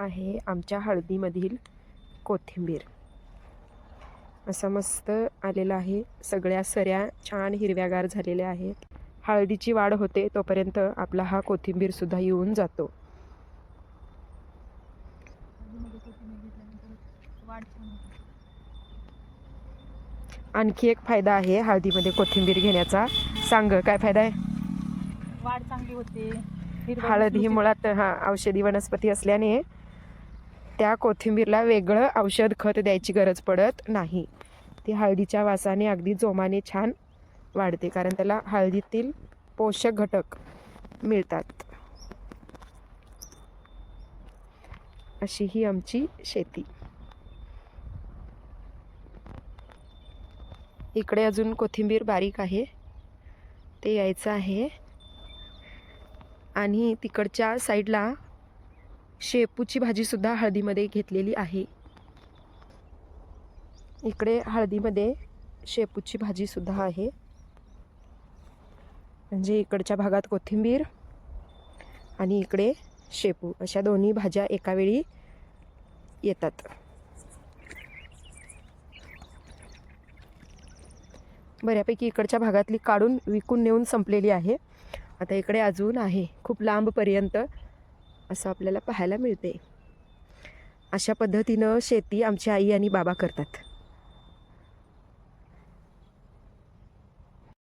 आहे आमच्या हळदीमधील कोथिंबीर. असं मस्त आलेलं आहे. सगळ्या सऱ्या छान हिरव्यागार झालेल्या आहेत. हळदीची वाढ होते तोपर्यंत आपला हा कोथिंबीर सुद्धा येऊन जातो. आणखी एक फायदा आहे हळदीमध्ये कोथिंबीर घेण्याचा. सांग काय फायदा आहे? वाढ चांगली होते. हळद ही मुळात औषधी वनस्पती असल्याने त्या कोथिंबीरला वेगळं औषध खत द्यायची गरज पडत नाही. ती हळदीच्या वासाने अगदी जोमाने छान वाढते, कारण त्याला हळदीतील पोषक घटक मिळतात. अशी ही आमची शेती. इकडे अजून कोथिंबीर बारीक आहे, ते यायचं आहे. आणि तिकडच्या साईडला शेपूची भाजी सुद्धा हळदीमध्ये घेतलेली आहे. इकडे हळदीमध्ये शेपूची भाजी सुद्धा आहे. म्हणजे इकडच्या भागात कोथिंबीर आणि इकडे शेपू, अशा दोन्ही भाज्या एका वेळी येतात. बऱ्यापैकी इकडच्या भागातली काढून विकून नेऊन संपलेली आहे. आता इकडे अजून आहे खूप लांबपर्यंत, असं आपल्याला पाहायला मिळते. अशा पद्धतीनं शेती आमची आई आणि बाबा करतात.